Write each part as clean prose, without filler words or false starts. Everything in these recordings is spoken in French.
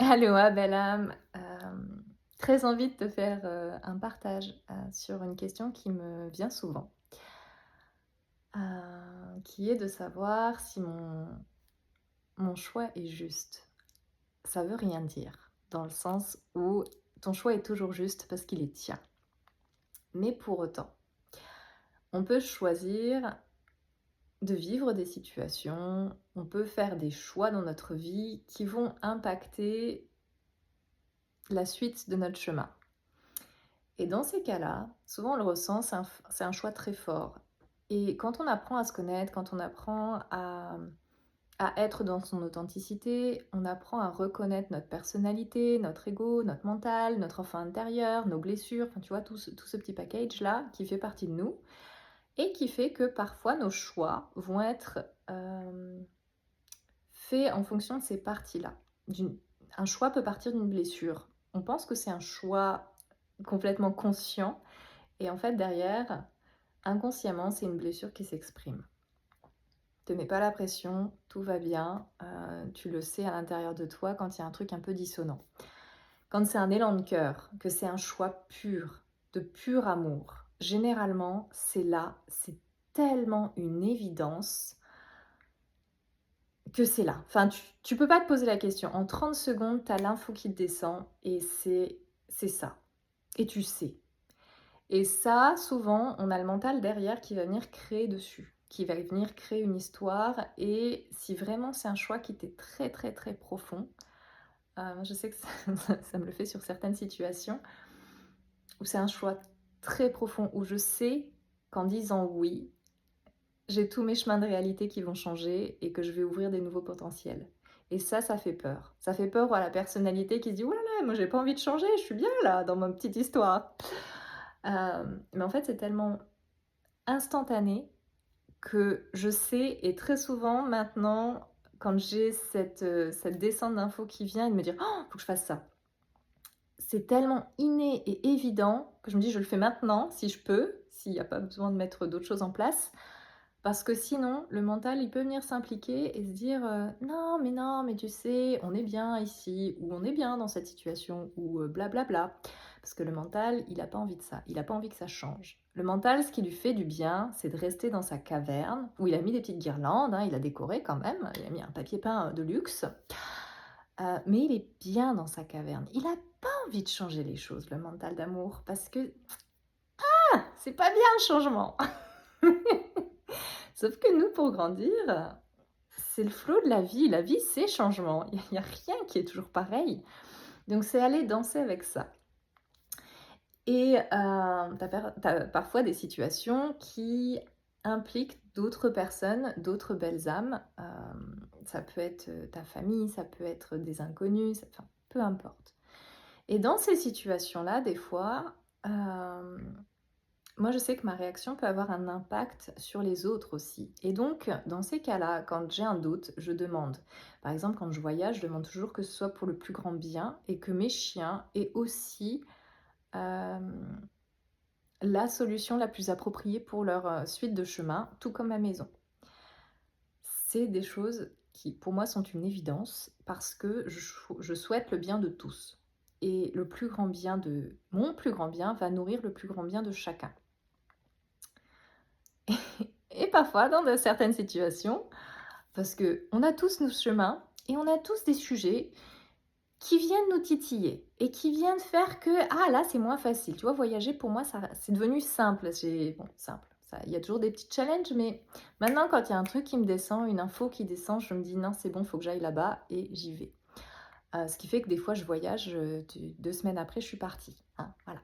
Aloha belle âme, très envie de te faire, un partage, sur une question qui me vient souvent, qui est de savoir si mon choix est juste. Ça veut rien dire, dans le sens où ton choix est toujours juste parce qu'il est tien. Mais pour autant, on peut choisir de vivre des situations, on peut faire des choix dans notre vie qui vont impacter la suite de notre chemin. Et dans ces cas-là, souvent on le ressent, c'est un choix très fort. Et quand on apprend à se connaître, quand on apprend à être dans son authenticité, on apprend à reconnaître notre personnalité, notre ego, notre mental, notre enfant intérieur, nos blessures, enfin tu vois, tout ce petit package-là qui fait partie de nous et qui fait que parfois nos choix vont être faits en fonction de ces parties-là. Un choix peut partir d'une blessure. On pense que c'est un choix complètement conscient, et en fait, derrière, inconsciemment, c'est une blessure qui s'exprime. Te mets pas la pression, tout va bien, tu le sais à l'intérieur de toi quand il y a un truc un peu dissonant. Quand c'est un élan de cœur, que c'est un choix pur, de pur amour, généralement, c'est là, c'est tellement une évidence que c'est là. Enfin, tu peux pas te poser la question. En 30 secondes, tu as l'info qui te descend et c'est ça. Et tu sais. Et ça, souvent, on a le mental derrière qui va venir créer dessus, qui va venir créer une histoire. Et si vraiment c'est un choix qui était très, très, très profond, je sais que ça, ça me le fait sur certaines situations, où c'est un choix très profond, où je sais qu'en disant oui, j'ai tous mes chemins de réalité qui vont changer et que je vais ouvrir des nouveaux potentiels. Et ça fait peur. Ça fait peur à la personnalité qui se dit: «Ouh là là, moi j'ai pas envie de changer, je suis bien là dans ma petite histoire». Mais en fait, c'est tellement instantané que je sais, et très souvent maintenant, quand j'ai cette descente d'infos qui vient et de me dire: «Oh, faut que je fasse ça». C'est tellement inné et évident que je me dis: «Je le fais maintenant, si je peux, s'il y a pas besoin de mettre d'autres choses en place». Parce que sinon, le mental, il peut venir s'impliquer et se dire, non, mais tu sais, on est bien ici» ou «On est bien dans cette situation» ou bla. Parce que le mental, il a pas envie de ça, il a pas envie que ça change. Le mental, ce qui lui fait du bien, c'est de rester dans sa caverne où il a mis des petites guirlandes, hein, il a décoré quand même, il a mis un papier peint, de luxe, mais il est bien dans sa caverne. Il a pas envie de changer les choses, le mental d'amour, parce que c'est pas bien le changement. Sauf que nous, pour grandir, c'est le flot de la vie. La vie, c'est changement. Il y a rien qui est toujours pareil. Donc c'est aller danser avec ça. Et tu as parfois des situations qui impliquent d'autres personnes, d'autres belles âmes. Ça peut être, ta famille, ça peut être des inconnus, ça enfin, peu importe. Et dans ces situations-là, des fois, moi, je sais que ma réaction peut avoir un impact sur les autres aussi. Et donc, dans ces cas-là, quand j'ai un doute, je demande. Par exemple, quand je voyage, je demande toujours que ce soit pour le plus grand bien et que mes chiens aient aussi euh, la solution la plus appropriée pour leur suite de chemin, tout comme ma maison. C'est des choses qui, pour moi, sont une évidence parce que je souhaite le bien de tous. Et le plus grand bien de mon plus grand bien va nourrir le plus grand bien de chacun. Et parfois, dans certaines situations, parce qu'on a tous nos chemins et on a tous des sujets qui viennent nous titiller et qui viennent faire que, ah là, c'est moins facile. Tu vois, voyager, pour moi, ça, c'est devenu simple. Bon, simple. Ça, il y a toujours des petits challenges, mais maintenant, quand il y a un truc qui me descend, une info qui descend, je me dis, non, c'est bon, faut que j'aille là-bas et j'y vais. Ce qui fait que des fois, je voyage, 2 semaines après, je suis partie, hein, voilà.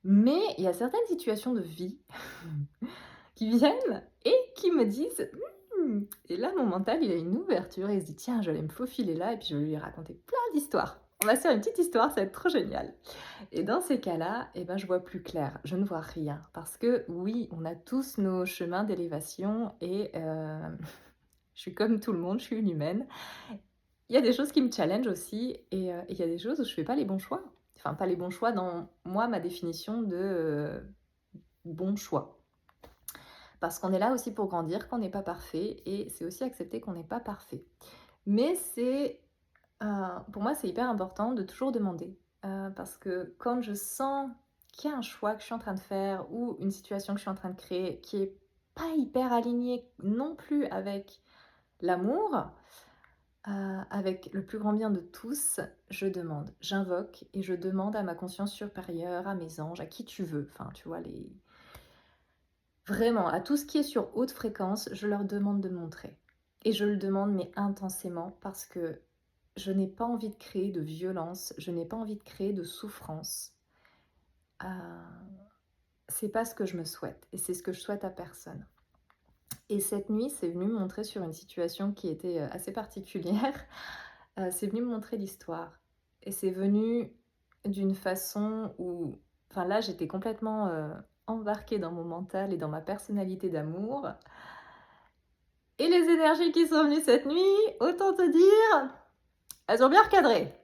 Mais il y a certaines situations de vie qui viennent et qui me disent: et là, mon mental, il a une ouverture et il se dit: «Tiens, je vais aller me faufiler là et puis je vais lui raconter plein d'histoires. On va se faire une petite histoire, ça va être trop génial». Et dans ces cas-là, eh ben, je vois plus clair, je ne vois rien. Parce que oui, on a tous nos chemins d'élévation et je suis comme tout le monde, je suis une humaine. Il y a des choses qui me challengent aussi et il y a des choses où je fais pas les bons choix. Enfin, pas les bons choix dans, moi, ma définition de, bon choix. Parce qu'on est là aussi pour grandir, qu'on n'est pas parfait et c'est aussi accepter qu'on n'est pas parfait. Mais c'est Pour moi, c'est hyper important de toujours demander, parce que quand je sens qu'il y a un choix que je suis en train de faire ou une situation que je suis en train de créer qui est pas hyper alignée non plus avec l'amour, avec le plus grand bien de tous, je demande. J'invoque et je demande à ma conscience supérieure, à mes anges, à qui tu veux, enfin, tu vois, les vraiment, à tout ce qui est sur haute fréquence, je leur demande de me montrer. Et je le demande, mais intensément, parce que je n'ai pas envie de créer de violence, je n'ai pas envie de créer de souffrance. Heu, c'est pas ce que je me souhaite et c'est ce que je souhaite à personne. Et cette nuit, c'est venu me montrer sur une situation qui était, assez particulière. C'est venu me montrer l'histoire et c'est venu d'une façon où enfin là, j'étais complètement, embarquée dans mon mental et dans ma personnalité d'amour et les énergies qui sont venues cette nuit, autant te dire, elles ont bien recadré.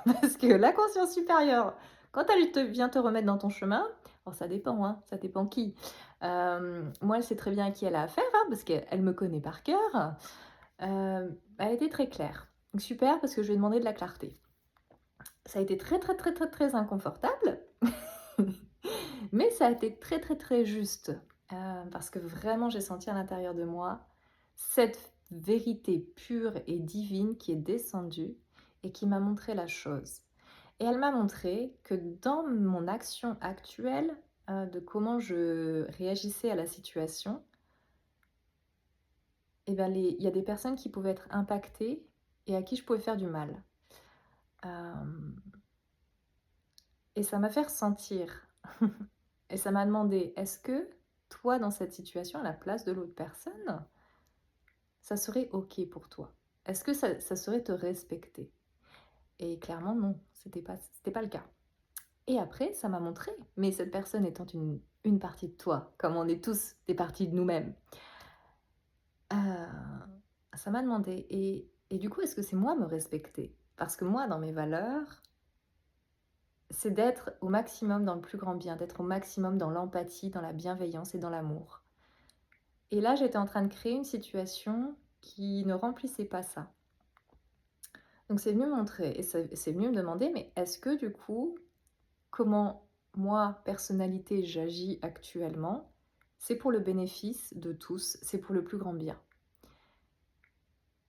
Parce que la conscience supérieure, quand elle te vient te remettre dans ton chemin, alors ça dépend, hein, ça dépend qui. Moi, elle sait très bien à qui elle a affaire, hein, parce qu'elle me connaît par cœur. Elle était très claire. Donc super, parce que je lui ai demandé de la clarté. Ça a été très, très, très, très, très inconfortable, mais ça a été très, très, très juste, parce que vraiment j'ai senti à l'intérieur de moi cette vérité pure et divine qui est descendue et qui m'a montré la chose. Et elle m'a montré que dans mon action actuelle, de comment je réagissais à la situation, et ben il y a des personnes qui pouvaient être impactées et à qui je pouvais faire du mal. Hem Et ça m'a fait ressentir et ça m'a demandé: «Est-ce que toi, dans cette situation, à la place de l'autre personne, ça serait OK pour toi? Est-ce que ça serait te respecter?» Et clairement non, c'était pas le cas. Et après, ça m'a montré, mais cette personne étant une partie de toi, comme on est tous des parties de nous-mêmes, ça m'a demandé et du coup, est-ce que c'est moi me respecter? Parce que moi, dans mes valeurs, c'est d'être au maximum dans le plus grand bien, d'être au maximum dans l'empathie, dans la bienveillance et dans l'amour. Et là, j'étais en train de créer une situation qui ne remplissait pas ça. Donc c'est venu me montrer et c'est venu me demander, mais est-ce que du coup, comment moi, personnalité, j'agis actuellement, c'est pour le bénéfice de tous, c'est pour le plus grand bien.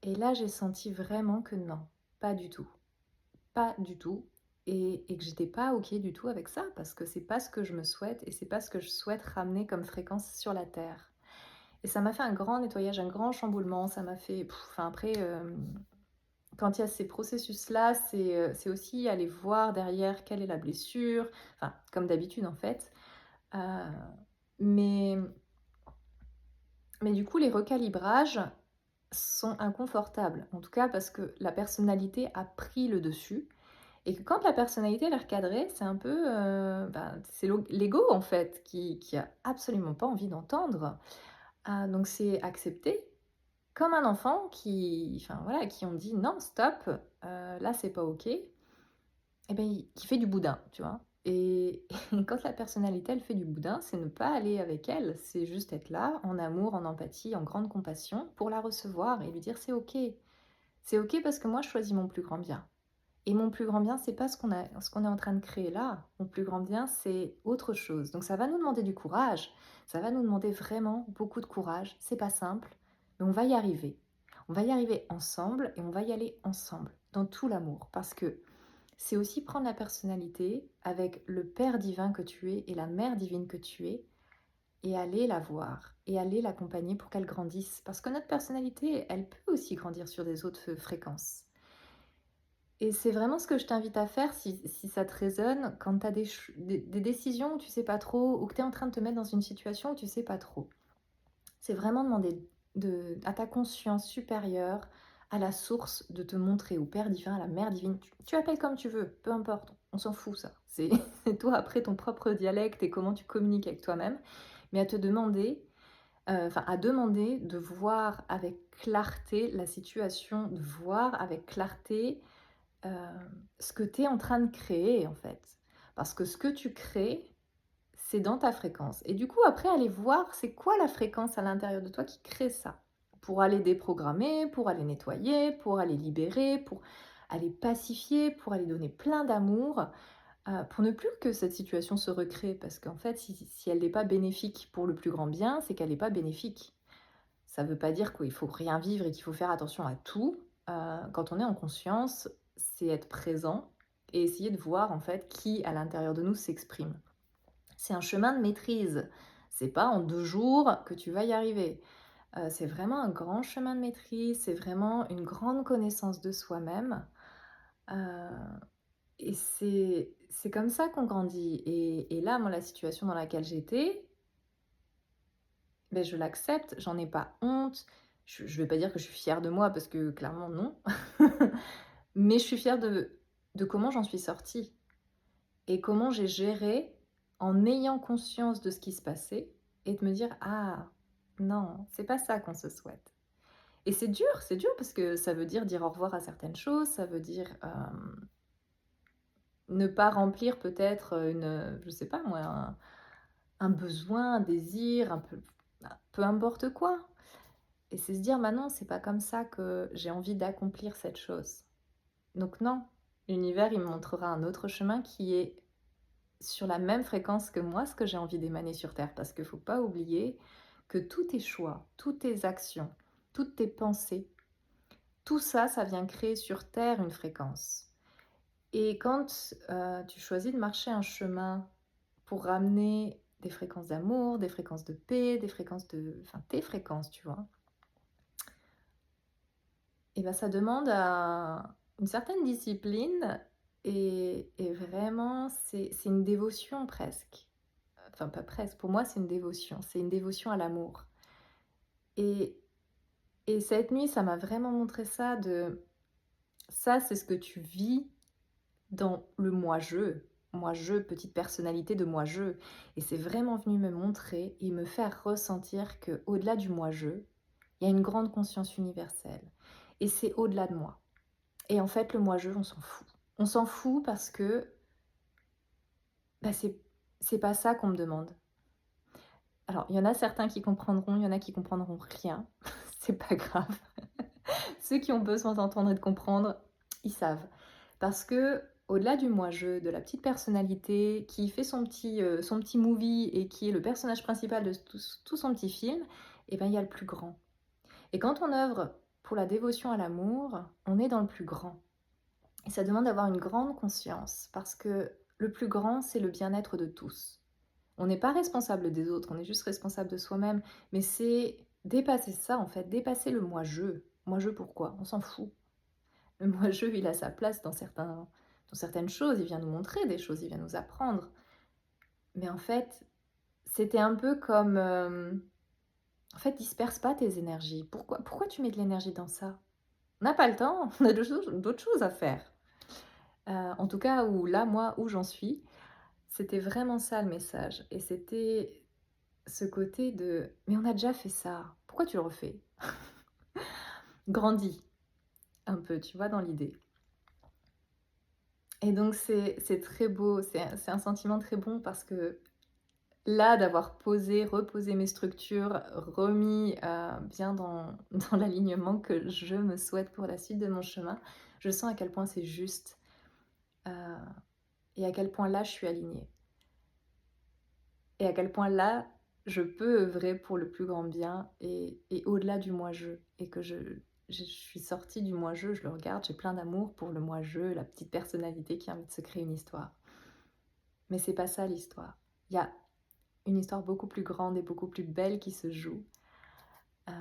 Et là, j'ai senti vraiment que non, pas du tout, pas du tout. Et que j'étais pas OK du tout avec ça, parce que c'est pas ce que je me souhaite et c'est pas ce que je souhaite ramener comme fréquence sur la Terre. Et ça m'a fait un grand nettoyage, un grand chamboulement, ça m'a fait enfin après, quand il y a ces processus-là, c'est aussi aller voir derrière quelle est la blessure, enfin comme d'habitude en fait. Heu, mais du coup les recalibrages sont inconfortables. En tout cas parce que la personnalité a pris le dessus et que quand la personnalité elle est recadrée, c'est un peu, c'est l'ego en fait qui a absolument pas envie d'entendre. Donc c'est accepter. Comme un enfant qui enfin voilà, qui on dit: «Non, stop, là c'est pas OK», et beh, il qui fait du boudin, tu vois? Et et quand la personnalité, elle fait du boudin, c'est ne pas aller avec elle, c'est juste être là, en amour, en empathie, en grande compassion, pour la recevoir et lui dire: «C'est OK. C'est OK parce que moi je choisis mon plus grand bien et mon plus grand bien, c'est pas ce qu'on est en train de créer là. Mon plus grand bien, c'est autre chose». Donc ça va nous demander du courage, ça va nous demander vraiment beaucoup de courage. C'est pas simple, mais on va y arriver. On va y arriver ensemble et on va y aller ensemble, dans tout l'amour. Parce que c'est aussi prendre la personnalité avec le Père divin que tu es et la Mère divine que tu es et aller la voir et aller l'accompagner pour qu'elle grandisse. Parce que notre personnalité, elle peut aussi grandir sur des autres fréquences. Et c'est vraiment ce que je t'invite à faire si ça te résonne quand tu as des décisions où tu sais pas trop ou que tu es en train de te mettre dans une situation où tu sais pas trop. C'est vraiment demander à ta conscience supérieure, à la source de te montrer, au Père divin, à la Mère divine. Tu appelles comme tu veux, peu importe, on s'en fout ça. C'est c'est toi après ton propre dialecte et comment tu communiques avec toi-même. Mais à te demander, enfin à demander de voir avec clarté la situation, de voir avec clarté ce que tu es en train de créer, en fait. Parce que ce que tu crées, c'est dans ta fréquence. Et du coup, après, aller voir c'est quoi la fréquence à l'intérieur de toi qui crée ça. Pour aller déprogrammer, pour aller nettoyer, pour aller libérer, pour... à les pacifier, pour aller donner plein d'amour, pour ne plus que cette situation se recrée. Parce qu'en fait, si elle n'est pas bénéfique pour le plus grand bien, c'est qu'elle n'est pas bénéfique. Ça ne veut pas dire qu'il faut rien vivre et qu'il faut faire attention à tout. Quand on est en conscience, c'est être présent et essayer de voir en fait qui à l'intérieur de nous s'exprime. C'est un chemin de maîtrise. C'est pas en 2 jours que tu vas y arriver. C'est vraiment un grand chemin de maîtrise, c'est vraiment une grande connaissance de soi-même, heu et c'est comme ça qu'on grandit et là, moi, la situation dans laquelle j'étais, beh, je l'accepte, j'en ai pas honte. Je vais pas dire que je suis fière de moi parce que clairement non. Mais je suis fière de comment j'en suis sortie et comment j'ai géré en ayant conscience de ce qui se passait et de me dire: «Ah non, c'est pas ça qu'on se souhaite». Et c'est dur parce que ça veut dire au revoir à certaines choses, ça veut dire, ne pas remplir peut-être, je sais pas moi, un besoin, un désir, un peu bah, peu importe quoi. Et c'est se dire: «Bah non, c'est pas comme ça que j'ai envie d'accomplir cette chose». Donc non, l'univers, il me montrera un autre chemin qui est sur la même fréquence que moi, ce que j'ai envie d'émaner sur terre. Parce qu'il faut pas oublier que tous tes choix, toutes tes actions, toutes tes pensées, tout ça, ça vient créer sur terre une fréquence. Et quand, tu choisis de marcher un chemin pour ramener des fréquences d'amour, des fréquences de paix, des fréquences enfin tes fréquences, tu vois? Et ben ça demande une certaine discipline et vraiment c'est une dévotion presque. Enfin pas presque, pour moi c'est une dévotion à l'amour. Et et cette nuit, ça m'a vraiment montré ça ça c'est ce que tu vis dans le moi-je. Moi-je, petite personnalité de moi-je. Et c'est vraiment venu me montrer et me faire ressentir que au delà du moi-je, il y a une grande conscience universelle. Et c'est au-delà de moi. Et en fait, le moi-je, on s'en fout. On s'en fout parce que bah, c'est pas ça qu'on me demande. Alors, il y en a certains qui comprendront, il y en a qui comprendront rien. C'est pas grave. Ceux qui ont besoin d'entendre et de comprendre, ils savent. Parce que au-delà du moi-je, de la petite personnalité qui fait son petit movie et qui est le personnage principal de tout son petit film, eh ben, il y a le plus grand. Et quand on œuvre pour la dévotion à l'amour, on est dans le plus grand. Et ça demande d'avoir une grande conscience parce que le plus grand, c'est le bien-être de tous. On n'est pas responsable des autres, on est juste responsable de soi-même. Mais c'est dépasser ça, en fait, dépasser le moi-je. Moi-je pourquoi? On s'en fout. Le moi-je, il a sa place dans certaines choses. Il vient nous montrer des choses, il vient nous apprendre. Mais en fait, c'était un peu comme... en fait, disperse pas tes énergies. Pourquoi tu mets de l'énergie dans ça? On n'a pas le temps, on a d'autres choses à faire. En tout cas, où là, moi, où j'en suis, c'était vraiment ça le message. Et c'était ce côté de: «Mais on a déjà fait ça, pourquoi tu le refais?» Grandis un peu, tu vois, dans l'idée. Et donc c'est très beau, c'est un sentiment très bon parce que là, d'avoir posé, reposé mes structures, remis, bien dans l'alignement que je me souhaite pour la suite de mon chemin, je sens à quel point c'est juste, heu et à quel point là, je suis alignée. Et à quel point là, je peux œuvrer pour le plus grand bien et au-delà du moi-je. Et que je suis sortie du moi-je, je le regarde, j'ai plein d'amour pour le moi-je, la petite personnalité qui a envie de se créer une histoire. Mais c'est pas ça l'histoire. Il y a une histoire beaucoup plus grande et beaucoup plus belle qui se joue. Heu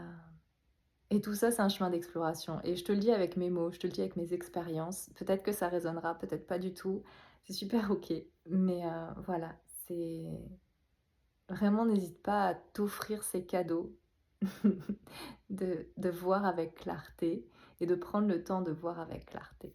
et tout ça, c'est un chemin d'exploration et je te le dis avec mes mots, je te le dis avec mes expériences. Peut-être que ça résonnera, peut-être pas du tout. C'est super OK. Mais voilà, c'est vraiment, n'hésite pas à t'offrir ces cadeaux, de voir avec clarté et de prendre le temps de voir avec clarté.